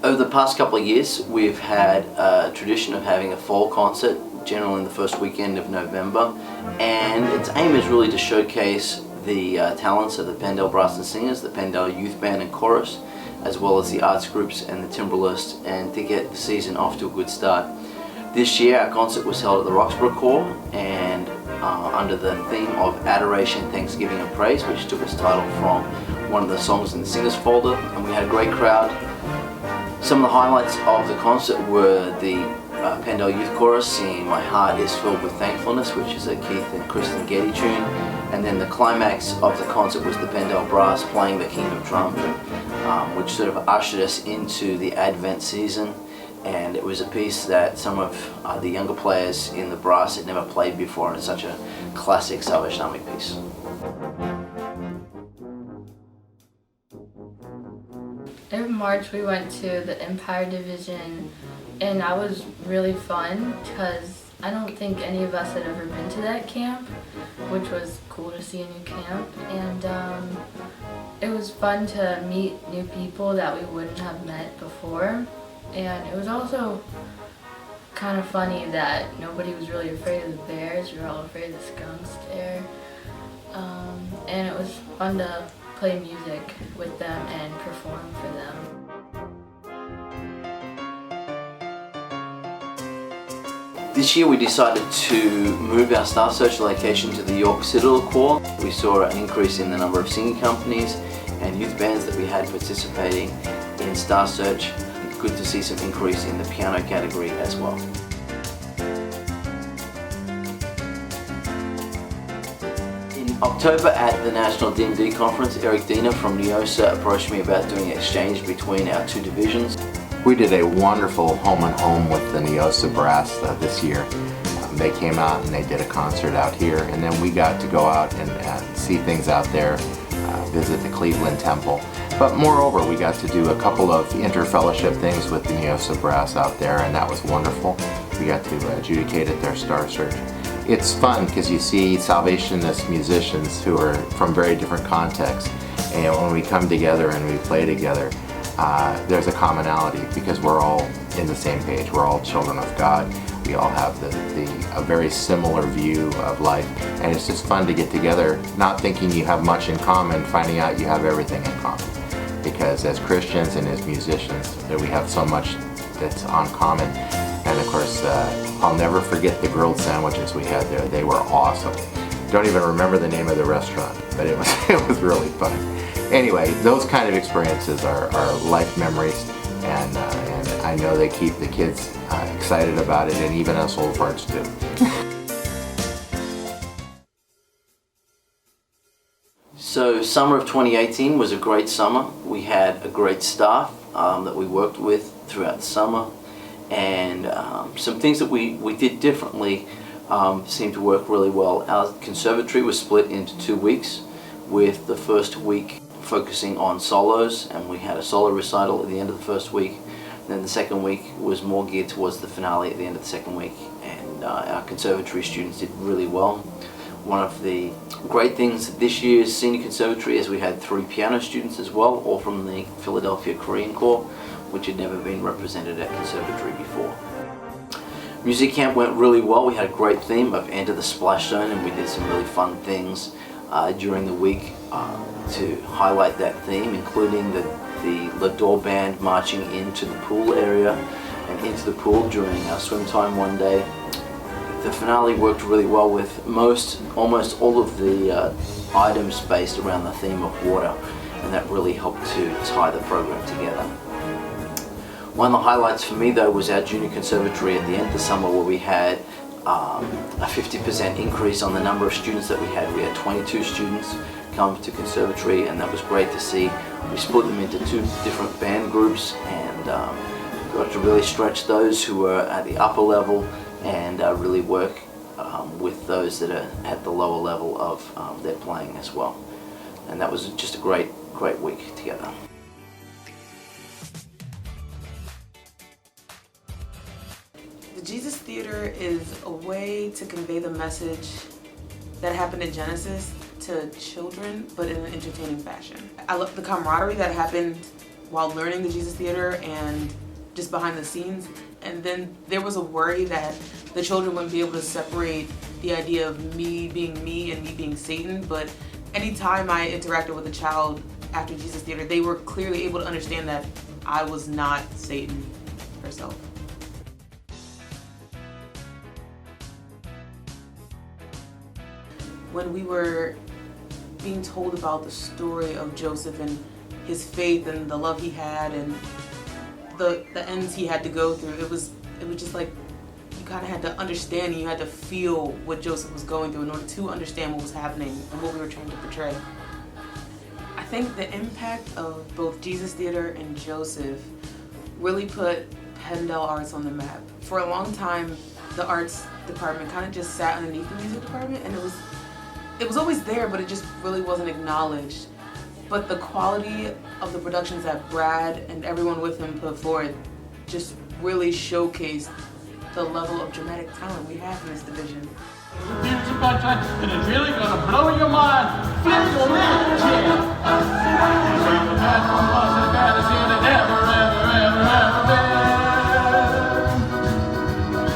Over the past couple of years, we've had a tradition of having a fall concert, generally in the first weekend of November, and its aim is really to showcase the talents of the Pendel Brass and Singers, the Pendel Youth Band and Chorus, as well as the arts groups and the timbrelists, and to get the season off to a good start. This year our concert was held at the Roxburgh Corps, and under the theme of Adoration, Thanksgiving and Praise, which took its title from one of the songs in the Singers folder, and we had a great crowd. Some of the highlights of the concert were the Pendel Youth Chorus singing My Heart is Filled with Thankfulness, which is a Keith and Kristen Getty tune, and then the climax of the concert was the Pendel Brass playing the Kingdom Trumpet, which sort of ushered us into the Advent season, and it was a piece that some of the younger players in the brass had never played before, and it's such a classic Salvation Army piece. In March we went to the Empire Division, and that was really fun because I don't think any of us had ever been to that camp, which was cool to see a new camp, and it was fun to meet new people that we wouldn't have met before, and it was also kind of funny that nobody was really afraid of the bears. We were all afraid of the skunks there, and it was fun to play music with them and perform for them. This year we decided to move our Star Search location to the York Citadel Corps. We saw an increase in the number of singing companies and youth bands that we had participating in Star Search. Good to see some increase in the piano category as well. In October at the National D&D Conference, Eric Diener from NEOSA approached me about doing an exchange between our two divisions. We did a wonderful home and home with the NEOSA Brass this year. They came out and they did a concert out here, and then we got to go out and see things out there, visit the Cleveland Temple. But moreover, we got to do a couple of inter-fellowship things with the NEOSA Brass out there, and that was wonderful. We got to adjudicate at their Star Search. It's fun because you see Salvationist musicians who are from very different contexts, and when we come together and we play together, there's a commonality because we're all in the same page. We're all children of God. We all have a very similar view of life, and it's just fun to get together, not thinking you have much in common, finding out you have everything in common. Because as Christians and as musicians, we have so much that's uncommon. And of course, I'll never forget the grilled sandwiches we had there. They were awesome. Don't even remember the name of the restaurant, but it was really fun. Anyway, those kind of experiences are life memories, and I know they keep the kids excited about it, and even us old farts too. So summer of 2018 was a great summer. We had a great staff that we worked with throughout the summer, and some things that we did differently seemed to work really well. Our conservatory was split into 2 weeks, with the first week focusing on solos, and we had a solo recital at the end of the first week. Then the second week was more geared towards the finale at the end of the second week, and our conservatory students did really well. One of the great things this year's senior conservatory is we had 3 piano students as well, all from the Philadelphia Korean Corps, which had never been represented at conservatory before. Music camp went really well. We had a great theme of Enter the Splash Zone, and we did some really fun things during the week to highlight that theme, including the Lador Band marching into the pool area and into the pool during our swim time one day. The finale worked really well with almost all of the items based around the theme of water, and that really helped to tie the program together. One of the highlights for me though was our junior conservatory at the end of the summer, where we had a 50% increase on the number of students that we had. We had 22 students come to conservatory, and that was great to see. We split them into 2 different band groups, and got to really stretch those who were at the upper level and really work with those that are at the lower level of their playing as well. And that was just a great week together. The Jesus Theater is a way to convey the message that happened in Genesis to children, but in an entertaining fashion. I love the camaraderie that happened while learning the Jesus Theater and just behind the scenes. And then there was a worry that the children wouldn't be able to separate the idea of me being me and me being Satan. But anytime I interacted with a child after Jesus Theater, they were clearly able to understand that I was not Satan herself. When we were being told about the story of Joseph and his faith and the love he had and the ends he had to go through, it was just like you kind of had to understand and you had to feel what Joseph was going through in order to understand what was happening and what we were trying to portray. I think the impact of both Jesus Theater and Joseph really put Pendel Arts on the map. For a long time, the arts department kind of just sat underneath the music department, and it was always there, but it just really wasn't acknowledged. But the quality of the productions that Brad and everyone with him put forward just really showcased the level of dramatic talent we have in this division. Music contract, and it's really gonna blow your mind. Flip your little chair. You bring the best from us as bad as it ever been.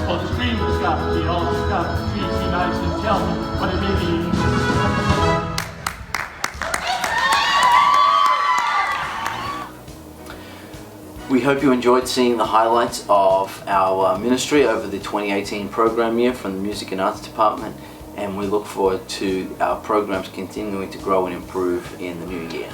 For the screamers got the all got the trees be nice and tell me what it means. We hope you enjoyed seeing the highlights of our ministry over the 2018 program year from the Music and Arts Department, and we look forward to our programs continuing to grow and improve in the new year.